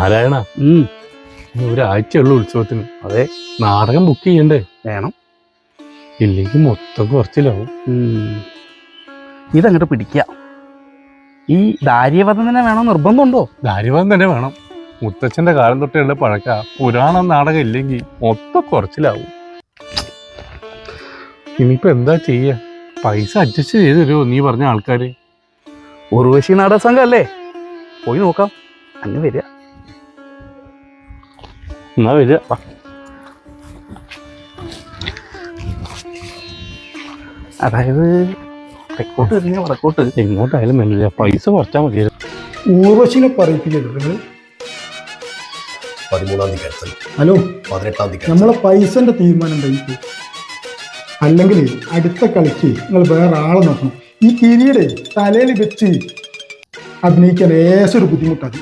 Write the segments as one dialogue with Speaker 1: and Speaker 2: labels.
Speaker 1: നാരായണ, ഒരാഴ്ചയുള്ള ഉത്സവത്തിന്
Speaker 2: അതെ
Speaker 1: നാടകം ബുക്ക് ചെയ്യണ്ടേ?
Speaker 2: വേണം,
Speaker 1: ഇല്ലെങ്കിൽ മൊത്തം കുറച്ചിലാവും.
Speaker 2: ഇതങ്ങോട്ട് പിടിക്കുക. ഈ ദാര്യവധം തന്നെ വേണം, നിർബന്ധമുണ്ടോ?
Speaker 1: ദാരിവധം തന്നെ വേണം. മുത്തച്ഛന്റെ കാലം തൊട്ടുള്ള പഴക്ക. പുരാണ നാടകം ഇല്ലെങ്കിൽ മൊത്തം കുറച്ചിലാവും. ഇനിയിപ്പോ എന്താ ചെയ്യ? പൈസ അഡ്ജസ്റ്റ് ചെയ്ത് തരുമോ നീ പറഞ്ഞ ആൾക്കാര്?
Speaker 2: ഉർവശി നാടക സംഘം അല്ലേ, പോയി നോക്കാം. അങ്ങ് വരിക.
Speaker 1: എന്നാ വരിക.
Speaker 2: അതായത് തെക്കോട്ട് തിരിഞ്ഞ വടക്കോട്ട്.
Speaker 1: എങ്ങോട്ടായാലും വേണ്ടില്ല, പൈസ കുറച്ചാൽ മതിയായിരുന്നു.
Speaker 3: ഊർവശിനെ പറയിപ്പിക്കരുത്.
Speaker 4: 13-ാം തീയതി ക്യാൻസൽ.
Speaker 3: ഹലോ,
Speaker 4: 18-ാം തീയതി
Speaker 3: നമ്മളെ പൈസന്റെ തീരുമാനം ഉണ്ടായിട്ട്, അല്ലെങ്കിൽ അടുത്ത കളിക്ക് നിങ്ങൾ വേറെ ആളെ നോക്കണം. ഈ കിരീടെ തലയിൽ വെച്ച് അഭിനയിക്കാൻ ലേശൊരു ബുദ്ധിമുട്ടത്.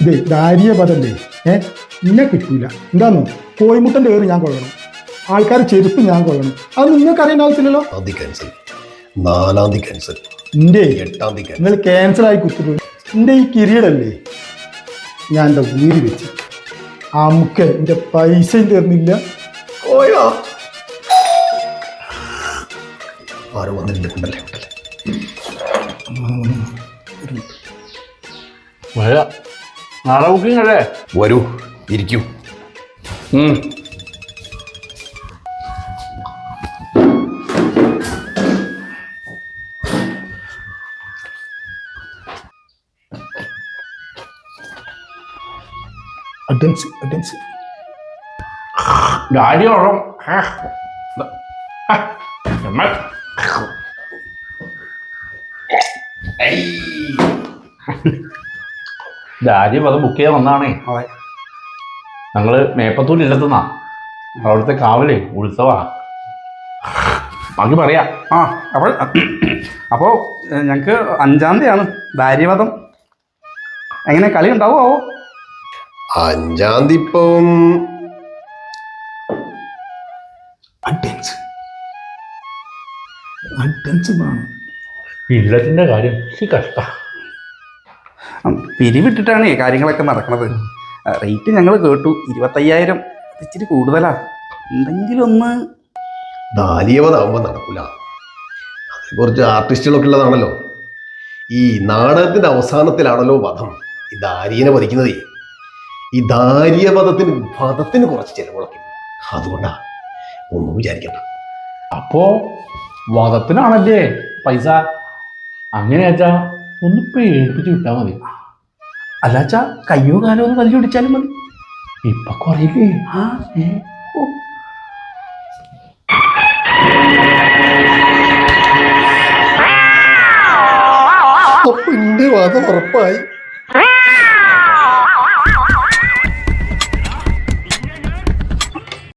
Speaker 3: ഇത് ദാര്യപഥല്ലേ, ഇന്നെ കിട്ടൂല. എന്താന്നോ, കോഴിമുട്ടൻ്റെ ഏറ് ഞാൻ കൊള്ളണം, ആൾക്കാർ ചെരുപ്പ് ഞാൻ കൊള്ളണം. അത് നിങ്ങൾക്ക് അറിയേണ്ട ആവശ്യമില്ലല്ലോ.
Speaker 4: 3-ാം തീയതി ക്യാൻസൽ, 4-ാം തീയതി ക്യാൻസൽ,
Speaker 3: എൻ്റെ
Speaker 4: 8-ാം തീയതി
Speaker 3: നിങ്ങൾ ക്യാൻസലായി കുത്തിട്ടു. എൻ്റെ ഈ കിരീടല്ലേ ഞാൻ എൻ്റെ വീട് വെച്ച് അമുക്ക് എൻ്റെ പൈസയും തരുന്നില്ല.
Speaker 4: ഓയോ ആരോ വന്നിട്ടുണ്ട്. ഉണ്ടല്ലേ
Speaker 1: നാളെ ബുക്കിംഗ് അല്ലേ?
Speaker 4: വരൂ, ഇരിക്കൂ.
Speaker 3: Advance advance
Speaker 1: daddy Onam. Daddy അത് ബുക്ക് ചെയ്യാൻ വന്നാണേ.
Speaker 2: അതെ,
Speaker 1: ഞങ്ങള് മേപ്പത്തൂർ ഇല്ലെത്തുന്നാ. അവിടുത്തെ കാവലേ ഉത്സവാ. ബാക്കി പറയാ.
Speaker 2: അപ്പോൾ ഞങ്ങൾക്ക് 5-ാം തീയതിയാണ് ദാര്യവധം. എങ്ങനെ കളി ഉണ്ടാവോ?
Speaker 4: 5-ാം തീയതി ഇപ്പം
Speaker 3: അഡ്വാൻസ് അഡ്വാൻസ് വേണം.
Speaker 1: ഇല്ലത്തിന്റെ കാര്യം കഷ്ട.
Speaker 2: പിരിവിട്ടിട്ടാണ് കാര്യങ്ങളൊക്കെ നടക്കുന്നത്. റേറ്റ് ഞങ്ങൾ കേട്ടു 25,000. ഇച്ചിരി കൂടുതലാ. എന്തെങ്കിലും ഒന്ന്
Speaker 4: ദാര്യവധാകുമ്പോൾ നടക്കൂല. അതിൽ കുറച്ച് ആർട്ടിസ്റ്റുകളൊക്കെ ഉള്ളതാണല്ലോ. ഈ നാടകത്തിന്റെ അവസാനത്തിലാണല്ലോ വധം. ഈ ദാര്യനെ വധിക്കുന്നത്. ഈ വധത്തിന് കുറച്ച് ചെലവുകളൊക്കെ. അതുകൊണ്ടാ, ഒന്നും വിചാരിക്കണ്ട.
Speaker 1: അപ്പോ വധത്തിനാണല്ലേ പൈസ? അങ്ങനെയാച്ചാ ഒന്ന് പേടിപ്പിച്ച് വിട്ടാ മതി.
Speaker 2: അല്ലാച്ചാ കയ്യോ കാലോ ഒന്ന് വലിച്ചു പിടിച്ചാലും മതി.
Speaker 1: ഇപ്പൊ കുറയില്ലേ?
Speaker 4: അപ്പൊ എന്റെ വാദം ഉറപ്പായി.